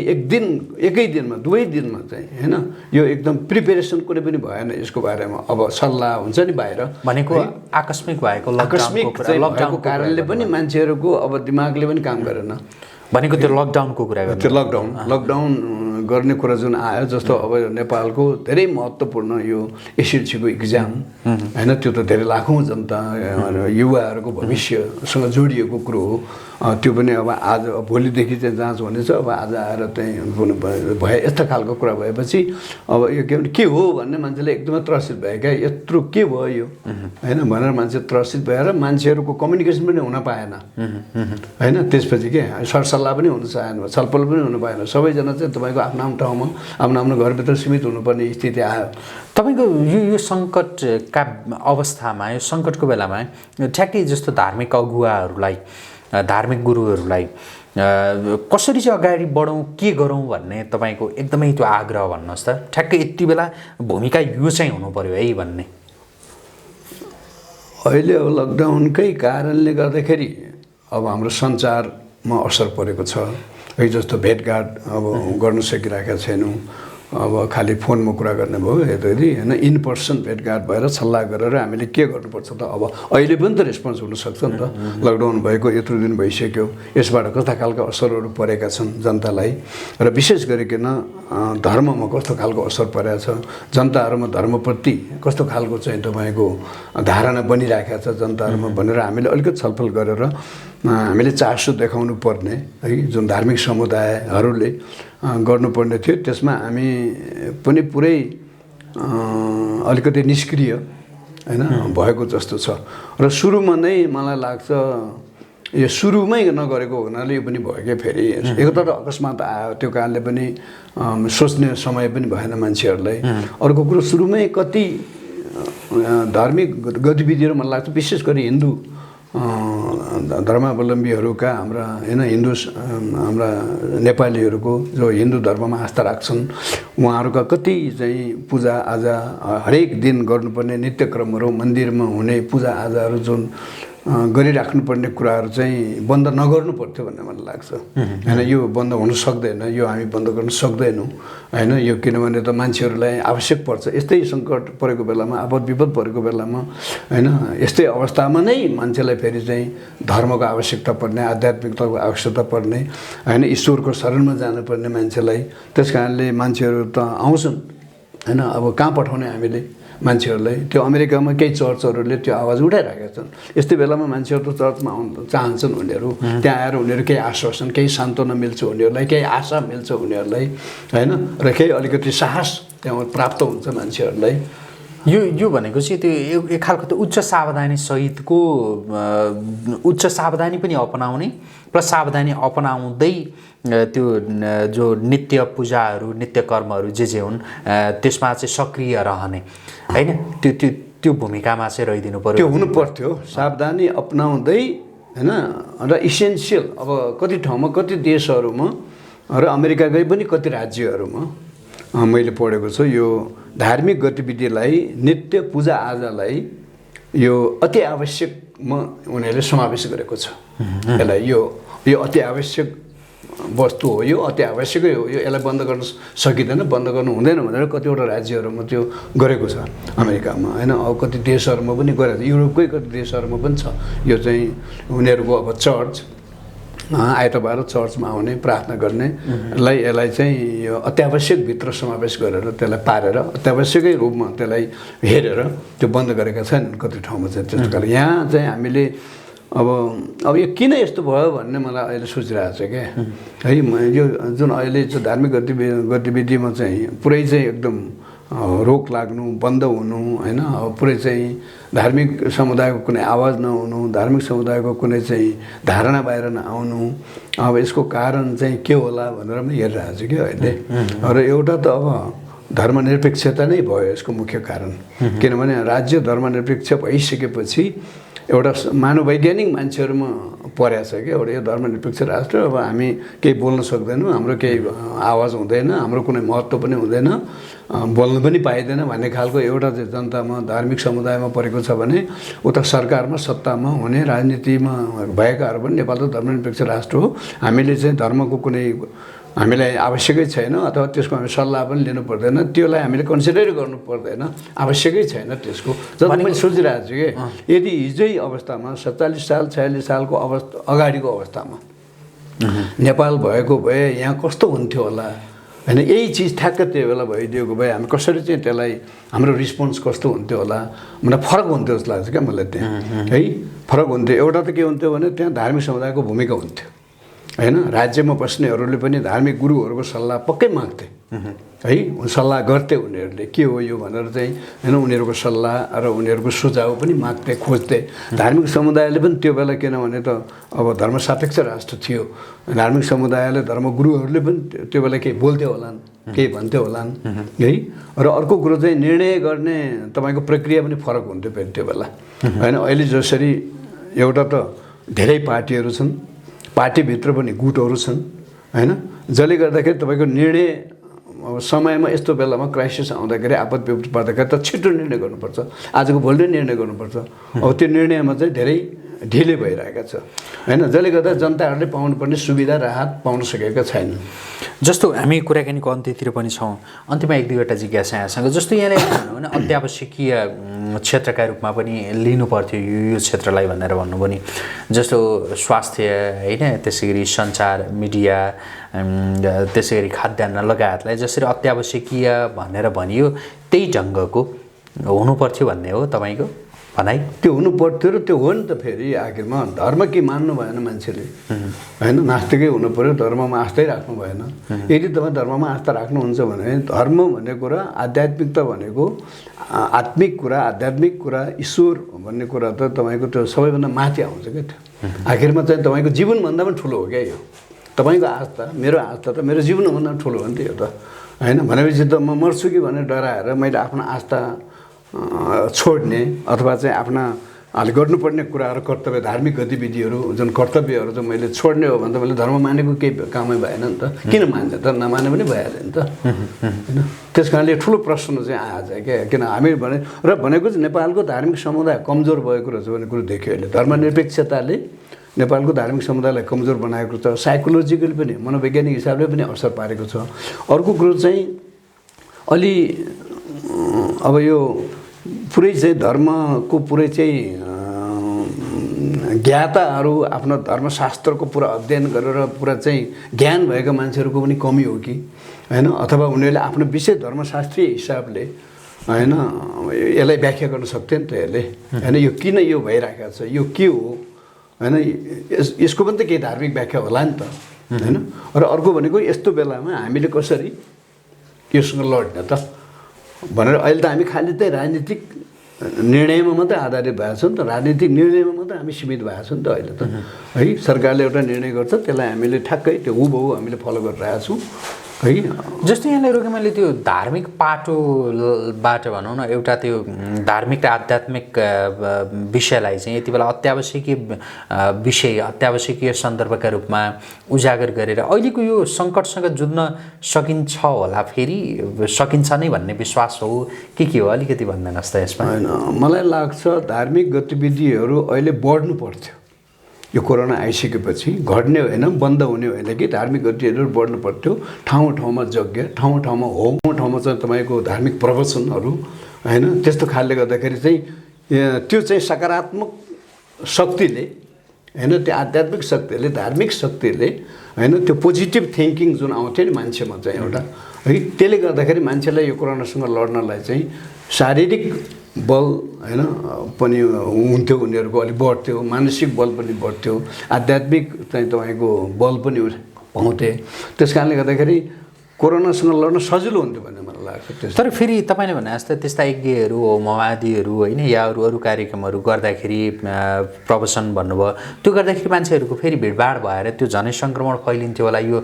एकै दिनमा दुवै दिनमा चाहिँ होइन, यो एकदम प्रिपेरेसन कुनै पनि भएन यसको बारेमा। अब सल्लाह हुन्छ नि बाहिर भनेको आकस्मिक भएको लकडाउनको कारणले पनि मान्छेहरूको अब दिमागले पनि काम गरेन भनेको त्यो लकडाउनको कुरा गर्नु, त्यो लकडाउन गर्ने कुरा जुन आयो, जस्तो अब नेपालको धेरै महत्त्वपूर्ण यो एसएलसीको इक्जाम होइन, त्यो त धेरै लाखौँ जनता युवाहरूको भविष्यसँग जोडिएको कुरो हो, त्यो पनि अब आज भोलिदेखि चाहिँ जाँच हुनेछ, अब आज आएर चाहिँ भए यस्तो खालको कुरा भएपछि अब यो के हो भन्ने मान्छेले एकदमै त्रसित भयो क्या, यत्रो के भयो यो होइन भनेर मान्छे त्रसित भएर मान्छेहरूको कम्युनिकेसन पनि हुन पाएन होइन, त्यसपछि के सरसल्लाह पनि हुन सकेन, छलफल पनि हुन पाएन, सबैजना चाहिँ तपाईँको आफ्नो ठाउँमा आफ्नो घरभित्र सीमित हुनुपर्ने स्थिति आयो। तपाईँको यो सङ्कटका अवस्थामा, यो सङ्कटको बेलामा ठ्याक्कै जस्तो धार्मिक अगुवाहरूलाई, धार्मिक गुरुहरूलाई कसरी चाहिँ अगाडि बढौँ, के गरौँ भन्ने तपाईँको एकदमै त्यो आग्रह भन्नुहोस् त, ठ्याक्कै यति बेला भूमिका यो चाहिँ हुनु पर्यो है भन्ने। अहिले अब लकडाउनकै कारणले गर्दाखेरि अब हाम्रो सञ्चारमा असर परेको छ है, जस्तो भेटघाट अब गर्न सकिरहेका छैनौँ, अब खालि फोनमा कुरा गर्ने भयो यदि होइन, इन पर्सन भेटघाट भएर सल्लाह गरेर हामीले के गर्नुपर्छ त। अब अहिले पनि त रेस्पोन्स हुनसक्छ नि त, लकडाउन भएको यत्रो दिन भइसक्यो, यसबाट कस्ता खालका असरहरू परेका छन् जनतालाई र विशेष गरिकन धर्ममा कस्तो खालको असर परेको छ, जनताहरूमा धर्मप्रति कस्तो खालको चाहिँ तपाईँको धारणा बनिरहेको छ जनताहरूमा भनेर हामीले अलिकति छलफल गरेर हामीले चासो देखाउनु पर्ने है, जुन धार्मिक समुदायहरूले गर्नुपर्ने थियो, त्यसमा हामी पनि पुरै अलिकति निष्क्रिय होइन भएको जस्तो छ र सुरुमा नै मलाई लाग्छ यो सुरुमै नगरेको हुनाले यो पनि भयो क्या, फेरि एक त अकस्मात आयो, त्यो कारणले पनि सोच्ने समय पनि भएन मान्छेहरूलाई। अर्को कुरो सुरुमै कति धार्मिक गतिविधिहरू मलाई लाग्छ विशेष गरी हिन्दू धर्मावलम्बीहरूका हाम्रा होइन, हाम्रा नेपालीहरूको जो हिन्दू धर्ममा आस्था राख्छन् उहाँहरूका कति चाहिँ पूजाआजा हरेक दिन गर्नुपर्ने नित्यक्रमहरू, मन्दिरमा हुने पूजाआजाहरू जुन गरिराख्नुपर्ने कुराहरू चाहिँ बन्द नगर्नु पर्थ्यो भन्ने मलाई लाग्छ होइन। यो बन्द हुन सक्दैन, यो हामी बन्द गर्न सक्दैनौँ होइन। यो किनभने त मान्छेहरूलाई आवश्यक पर्छ, यस्तै सङ्कट परेको बेलामा, आपद विपद परेको बेलामा होइन, यस्तै अवस्थामा नै मान्छेलाई फेरि चाहिँ धर्मको आवश्यकता पर्ने, आध्यात्मिकताको आवश्यकता पर्ने होइन, ईश्वरको शरणमा जानुपर्ने मान्छेलाई। त्यस कारणले मान्छेहरू त आउँछन् होइन। अब कहाँ पठाउने हामीले मान्छेहरूलाई? त्यो अमेरिकामा केही चर्चहरूले त्यो आवाज उठाइरहेका छन्। यस्तै बेलामा मान्छेहरू त चर्चमा आउनु चाहन्छन्, उनीहरू त्यहाँ आएर उनीहरू केही आश्वासन, केही सान्त्वना मिल्छ उनीहरूलाई, केही आशा मिल्छ उनीहरूलाई होइन, र केही अलिकति साहस त्यहाँ प्राप्त हुन्छ मान्छेहरूलाई। यो भनेको चाहिँ त्यो एक खालको त उच्च सावधानी सहितको उच्च सावधानी पनि अपनाउने प्लस सावधानी अपनाउँदै त्यो जो नित्य पूजाहरू, नित्य कर्महरू जे हुन् त्यसमा चाहिँ सक्रिय रहने होइन, त्यो भूमिकामा चाहिँ रहिदिनु पर्यो। त्यो हुनु पर्थ्यो, सावधानी अपनाउँदै होइन। र इसेन्सियल अब कति ठाउँमा, कति देशहरूमा र अमेरिकाकै पनि कति राज्यहरूमा मैले पढेको छु, यो धार्मिक गतिविधिलाई, नित्य पूजाआजालाई यो अति आवश्यकमा उनीहरूले समावेश गरेको छ। यसलाई यो अति आवश्यक वस्तु हो, यो अति आवश्यकै हो, यो यसलाई बन्द गर्न सकिँदैन, बन्द गर्नु हुँदैन भनेर कतिवटा राज्यहरूमा त्यो गरेको छ अमेरिकामा होइन। अब कति देशहरूमा पनि गरेको छ, युरोपकै कति देशहरूमा पनि छ यो चाहिँ। उनीहरूको अब चर्च आइतबार चर्चमा आउने, प्रार्थना गर्नेलाई यसलाई चाहिँ यो अत्यावश्यकभित्र समावेश गरेर त्यसलाई पारेर अत्यावश्यकै रूपमा त्यसलाई हेरेर त्यो बन्द गरेका छन् कति ठाउँमा चाहिँ। त्यस कारण यहाँ चाहिँ हामीले अब यो किन यस्तो भयो भन्ने मलाई अहिले सोचिरहेको छ क्या है। यो जुन अहिले चाहिँ धार्मिक गतिविधिमा चाहिँ पुरै चाहिँ एकदम रोक लाग्नु, बन्द हुनु होइन, अब पुरै चाहिँ धार्मिक समुदायको कुनै आवाज नहुनु, धार्मिक समुदायको कुनै चाहिँ धारणा बाहिर नआउनु, अब यसको कारण चाहिँ के होला भनेर पनि हेरिरहेको छु क्या अहिले। र एउटा त अब धर्मनिरपेक्षता नै भयो यसको मुख्य कारण। किनभने राज्य धर्मनिरपेक्ष भइसकेपछि एउटा मानववैज्ञानिक मान्छेहरूमा परेको छ क्या, एउटा यो धर्मनिरपेक्ष राष्ट्र, अब हामी केही बोल्न सक्दैनौँ, हाम्रो केही आवाज हुँदैन, हाम्रो कुनै महत्त्व पनि हुँदैन, बोल्न पनि पाइँदैन भन्ने खालको एउटा चाहिँ जनतामा, धार्मिक समुदायमा परेको छ भने उता सरकारमा, सत्तामा हुने, राजनीतिमा भएकाहरू पनि नेपाल त धर्मनिरपेक्ष राष्ट्र हो, हामीले चाहिँ धर्मको कुनै हामीलाई आवश्यकै छैन अथवा त्यसको हामी सल्लाह पनि लिनु पर्दैन, त्यसलाई हामीले कन्सिडर गर्नु पर्दैन, आवश्यकै छैन त्यसको। जब मैले सोचिरहेको छु कि यदि हिजै अवस्थामा 47 साल 46 सालको अगाडिको अवस्थामा नेपाल भएको भए यहाँ कस्तो हुन्थ्यो होला होइन, यही चिज ठ्याक्क त्यो बेला भइदिएको भए हामी कसरी चाहिँ त्यसलाई, हाम्रो रिस्पोन्स कस्तो हुन्थ्यो होला, मलाई फरक हुन्थ्यो जस्तो लाग्छ क्या मलाई त्यहाँ है। फरक हुन्थ्यो। एउटा त के हुन्थ्यो भने त्यहाँ धार्मिक समुदायको भूमिका हुन्थ्यो होइन। राज्यमा बस्नेहरूले पनि धार्मिक गुरुहरूको सल्लाह पक्कै माग्थे है, सल्लाह गर्थे उनीहरूले के हो यो भनेर चाहिँ होइन, उनीहरूको सल्लाह र उनीहरूको सुझाव पनि माग्थे, खोज्थे। धार्मिक समुदायले पनि त्यो बेला, किनभने त अब धर्मसापेक्ष राष्ट्र थियो, धार्मिक समुदायले, धर्मगुरुहरूले पनि त्यो बेला केही बोल्थ्यो होलान्, केही भन्थ्यो होलान् है। र अर्को कुरो चाहिँ निर्णय गर्ने तपाईँको प्रक्रिया पनि फरक हुन्थ्यो फेरि त्यो बेला होइन। अहिले जसरी एउटा त धेरै पार्टीहरू छन्, पार्टीभित्र पनि गुटहरू छन् होइन, जसले गर्दाखेरि तपाईँको निर्णय समयमा यस्तो बेलामा क्राइसिस आउँदाखेरि, आपद विपद पर्दाखेरि त छिटो निर्णय गर्नुपर्छ, आजको भोलि निर्णय गर्नुपर्छ। अब त्यो निर्णयमा चाहिँ धेरै ढिले भइरहेका छ होइन, जसले गर्दा जनताहरूले पाउनुपर्ने सुविधा राहत पाउन सकेका छैनन्। जस्तो हामी कुराकानीको अन्त्यतिर पनि छौँ, अन्त्यमा एक दुईवटा जिज्ञासा यहाँसँग। जस्तो यहाँले भन्नु भने अत्यावश्यकीय क्षेत्रका रूपमा पनि लिनु पर्थ्यो यो क्षेत्रलाई भनेर भन्नु पनि, जस्तो स्वास्थ्य होइन, त्यसै गरी सञ्चार, मिडिया, त्यसै गरी खाद्यान्न लगायतलाई जसरी अत्यावश्यकीय भनेर भनियो त्यही ढङ्गको हुनुपर्थ्यो भन्ने हो तपाईँको भनाइ? त्यो हुनु पर्थ्यो र त्यो हो नि त। फेरि आखिरमा धर्म के मान्नु भएन मान्छेले होइन, नास्तिकै हुनु पऱ्यो, धर्ममा आस्थै राख्नु भएन। यदि तपाईँ धर्ममा आस्था राख्नुहुन्छ भने धर्म भन्ने कुरा, आध्यात्मिकता भनेको आत्मिक कुरा, आध्यात्मिक कुरा, ईश्वर भन्ने कुरा त तपाईँको त्यो सबैभन्दा माथि आउँछ क्या। त्यो आखिरमा चाहिँ तपाईँको जीवनभन्दा पनि ठुलो हो क्या यो। तपाईँको आस्था, मेरो आस्था त मेरो जीवनभन्दा पनि ठुलो हो नि त यो त होइन। भनेपछि त म मर्छु कि भनेर डराएर मैले आफ्नो आस्था छोड्ने अथवा चाहिँ आफ्ना गर्नुपर्ने कुराहरू कर्तव्य धार्मिक गतिविधिहरू जुन कर्तव्यहरू चाहिँ मैले छोड्ने हो भने त मैले धर्म मानेको केही कामै भएन नि त। किन मान्ने त, नमाने पनि भइहाल्यो नि त होइन। त्यस कारणले ठुलो प्रश्न चाहिँ आएछ क्या। किन हामी भनेको चाहिँ नेपालको धार्मिक समुदाय कमजोर भएको रहेछ भन्ने कुरो देख्यो अहिले। धर्मनिरपेक्षताले नेपालको धार्मिक समुदायलाई कमजोर बनाएको छ, साइकोलोजिकल पनि मनोवैज्ञानिक हिसाबले पनि असर पारेको छ। अर्को कुरो चाहिँ अलि अब यो पुरै चाहिँ धर्मको पुरै चाहिँ ज्ञाताहरू आफ्नो धर्मशास्त्रको पुरा अध्ययन गरेर पुरा चाहिँ ज्ञान भएका मान्छेहरूको पनि कमी हो कि होइन, अथवा उनीहरूले आफ्नो विशेष धर्मशास्त्रीय हिसाबले होइन यसलाई व्याख्या गर्न सक्थ्यो नि त यसले होइन। यो किन यो भइरहेको छ, यो के हो होइन, यसको पनि त केही धार्मिक व्याख्या होला नि त होइन। र अर्को भनेको यस्तो बेलामा हामीले कसरी योसँग लड्ने त भनेर अहिले त हामी खालि चाहिँ राजनीतिक निर्णयमा मात्रै आधारित भएको छ नि त। राजनीतिक निर्णयमा मात्रै हामी सीमित भएको छ नि त अहिले त है। सरकारले एउटा निर्णय गर्छ, त्यसलाई हामीले ठ्याक्कै त्यो हुबहु हामीले फलो गरिरहेका छौँ है। जस्तो यहाँले रोके मैले त्यो धार्मिक पाटोबाट भनौँ न एउटा त्यो धार्मिक र आध्यात्मिक विषयलाई चाहिँ यति बेला अत्यावश्यकीय विषय अत्यावश्यकीय सन्दर्भका रूपमा उजागर गरेर अहिलेको यो सङ्कटसँग जुझ्न सकिन्छ होला, फेरि सकिन्छ नै भन्ने विश्वास हो के हो, अलिकति भन्नुहोस् त यसमा। होइन, मलाई लाग्छ धार्मिक गतिविधिहरू अहिले बढ्नु पर्थ्यो। यो कोरोना आइसकेपछि घट्ने होइन, बन्द हुने होइन कि धार्मिक गतिविधिहरू बढ्नु पर्थ्यो। ठाउँ ठाउँमा यज्ञ, ठाउँ ठाउँमा होम, ठाउँमा चाहिँ तपाईँको धार्मिक प्रवचनहरू होइन। त्यस्तो खालले गर्दाखेरि चाहिँ त्यो चाहिँ सकारात्मक शक्तिले होइन, त्यो आध्यात्मिक शक्तिले धार्मिक शक्तिले होइन, त्यो पोजिटिभ थिङ्किङ जुन आउँथ्यो नि मान्छेमा चाहिँ एउटा है, त्यसले गर्दाखेरि मान्छेलाई यो कोरोनासँग लड्नलाई चाहिँ शारीरिक बल होइन पनि हुन्थ्यो, उनीहरूको अलिक बढ्थ्यो, मानसिक बल पनि बढ्थ्यो, आध्यात्मिक चाहिँ तपाईँको बल पनि पाउँथे। त्यस कारणले गर्दाखेरि कोरोनासँग लड्न सजिलो हुन्थ्यो भन्ने मलाई लाग्छ। तर फेरि तपाईँले भने जस्तै त्यस्ता यज्ञहरू होमवादीहरू होइन या अरू कार्यक्रमहरू गर्दाखेरि प्रवचन भन्नुभयो, त्यो गर्दाखेरि मान्छेहरूको फेरि भिडभाड भएर त्यो झनै सङ्क्रमण फैलिन्थ्यो होला। यो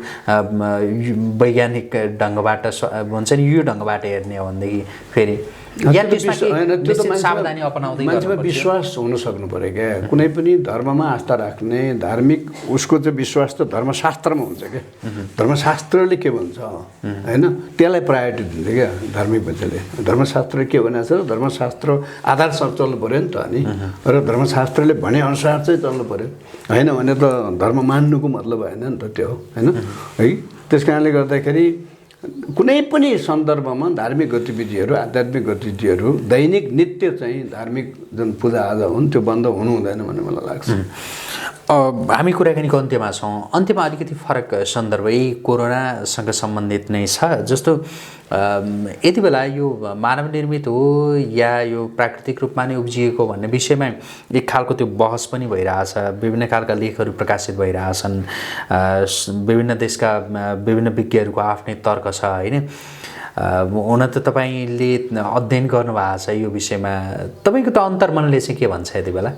वैज्ञानिक ढङ्गबाट हुन्छ नि, यो ढङ्गबाट हेर्ने हो भनेदेखि फेरि सावधानी अपनाउँदै मान्छेमा विश्वास हुन सक्नु पऱ्यो क्या। कुनै पनि धर्ममा आस्था राख्ने धार्मिक उसको चाहिँ विश्वास त धर्मशास्त्रमा हुन्छ क्या। धर्मशास्त्रले के भन्छ होइन, त्यसलाई प्रायोरिटी दिन्छ क्या धार्मिक मान्छेले। धर्मशास्त्र के भनेको छ, धर्मशास्त्र आधारसँग चल्नु पऱ्यो नि त अनि, र धर्मशास्त्रले भनेअनुसार चाहिँ चल्नु पऱ्यो होइन भने त धर्म मान्नुको मतलब भएन नि त त्यो होइन है। त्यस कारणले गर्दाखेरि कुनै पनि सन्दर्भमा धार्मिक गतिविधिहरू आध्यात्मिक गतिविधिहरू दैनिक नित्य चाहिँ धार्मिक जुन पूजाआजा हुन् त्यो बन्द हुनु हुँदैन भन्ने मलाई लाग्छ। हामी कुराकानीको अन्त्यमा छौँ। अन्त्यमा अलिकति फरक सन्दर्भ यही कोरोनासँग सम्बन्धित नै छ। जस्तो यति बेला यो मानव निर्मित हो या यो प्राकृतिक रूपमा नै उब्जिएको भन्ने विषयमा एक खालको त्यो बहस पनि भइरहेछ। विभिन्न खालका लेखहरू प्रकाशित भइरहेछन्। विभिन्न देशका विभिन्न विज्ञहरूको आफ्नै तर्क छ होइन। हुन त तपाईँले अध्ययन गर्नुभएको छ यो विषयमा, तपाईँको त अन्तर्मनले चाहिँ के भन्छ यति बेला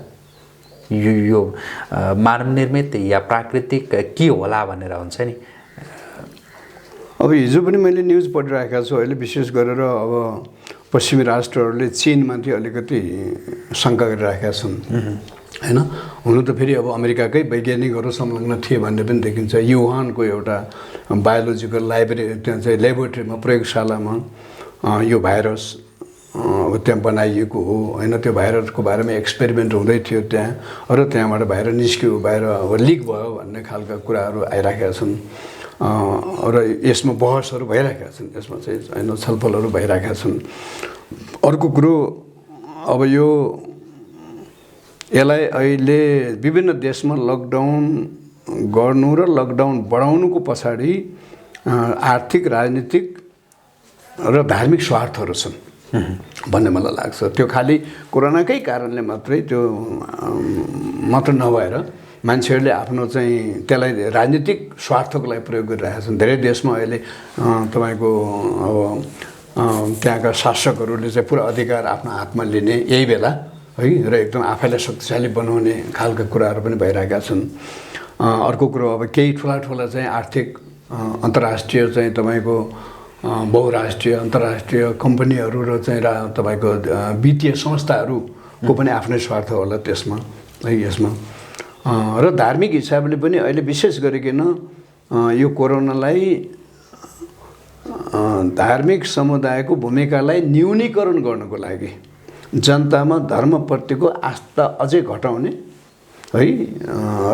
यो मानव निर्मित या प्राकृतिक के होला भनेर हुन्छ नि? अब हिजो पनि मैले न्युज पढिरहेका छु अहिले, विशेष गरेर अब पश्चिमी राष्ट्रहरूले चीनमाथि अलिकति शङ्का गरिरहेका छन् होइन। हुनु त फेरि अब अमेरिकाकै वैज्ञानिकहरू संलग्न थिए भन्ने पनि देखिन्छ। युहानको एउटा बायोलोजिकल त्यहाँ चाहिँ ल्याबोरेटरीमा प्रयोगशालामा यो भाइरस अब त्यहाँ बनाइएको हो होइन। त्यो भाइरसको बारेमा एक्सपेरिमेन्ट हुँदै थियो त्यहाँ, र त्यहाँबाट बाहिर निस्क्यो, बाहिर अब लिक भयो भन्ने खालका कुराहरू आइरहेका छन्। र यसमा बहसहरू भइरहेका छन्, यसमा चाहिँ होइन छलफलहरू भइरहेका छन्। अर्को कुरो अब यसलाई अहिले विभिन्न देशमा लकडाउन गर्नु र लकडाउन बढाउनुको पछाडि आर्थिक राजनीतिक र धार्मिक स्वार्थहरू छन् भन्ने मलाई लाग्छ। त्यो खालि कोरोनाकै कारणले मात्रै त्यो मात्र नभएर मान्छेहरूले आफ्नो चाहिँ त्यसलाई राजनीतिक स्वार्थको लागि प्रयोग गरिरहेका छन्। धेरै देशमा अहिले तपाईँको अब त्यहाँका शासकहरूले चाहिँ पुरा अधिकार आफ्नो हातमा लिने यही बेला है, र एकदम आफैलाई शक्तिशाली बनाउने खालका कुराहरू पनि भइरहेका छन्। अर्को कुरो अब केही ठुला चाहिँ आर्थिक अन्तर्राष्ट्रिय चाहिँ तपाईँको बहुराष्ट्रिय अन्तर्राष्ट्रिय कम्पनीहरू र चाहिँ तपाईँको वित्तीय संस्थाहरू को पनि आफ्नै स्वार्थ होला त्यसमा है यसमा र धार्मिक हिसाबले पनि अहिले विशेष गरिकन यो कोरोनालाई धार्मिक समुदायको भूमिकालाई न्यूनीकरण गर्नको लागि जनतामा धर्मप्रतिको आस्था अझै घटाउने है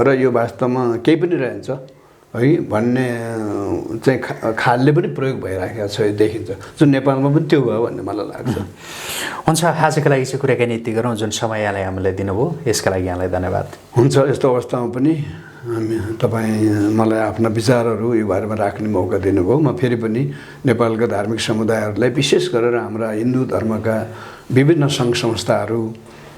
र यो वास्तवमा केही पनि रहन्छ है भन्ने चाहिँ खालले पनि प्रयोग भइराखेको छ देखिन्छ जुन नेपालमा पनि त्यो भयो भन्ने मलाई लाग्छ। हुन्छ, आजको लागि चाहिँ कुराकानी यति गरौँ। जुन समय यहाँलाई हामीलाई दिनुभयो यसका लागि यहाँलाई धन्यवाद। हुन्छ, यस्तो अवस्थामा पनि तपाईँ मलाई आफ्ना विचारहरू यो बारेमा राख्ने मौका दिनुभयो। म फेरि पनि नेपालका धार्मिक समुदायहरूलाई विशेष गरेर हाम्रा हिन्दू धर्मका विभिन्न सङ्घ संस्थाहरू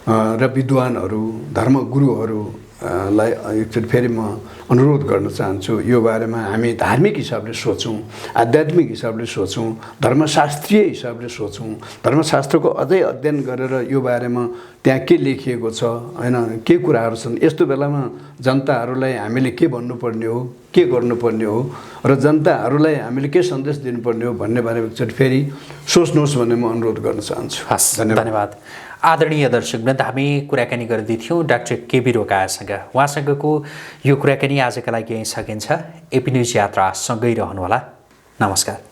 र विद्वानहरू धर्मगुरुहरूलाई एकचोटि फेरि म अनुरोध गर्न चाहन्छु यो बारेमा हामी धार्मिक हिसाबले सोचौँ, आध्यात्मिक हिसाबले सोचौँ, धर्मशास्त्रीय हिसाबले सोचौँ, धर्मशास्त्रको अझै अध्ययन गरेर यो बारेमा त्यहाँ के लेखिएको छ होइन के कुराहरू छन्। यस्तो बेलामा जनताहरूलाई हामीले के भन्नुपर्ने हो, के गर्नुपर्ने हो र जनताहरूलाई हामीले के सन्देश दिनुपर्ने हो भन्ने बारेमा एकचोटि फेरि सोच्नुहोस् भन्ने म अनुरोध गर्न चाहन्छु। हस्, धन्यवाद। आदरणीय दर्शकवृन्द, हामी कुराकानी गर्दै थियौँ डाक्टर केबी रोकासँग। उहाँसँगको यो कुराकानी आजका लागि यहीँ सकिन्छ। एपी न्युज यात्रा सँगै रहनुहोला। नमस्कार।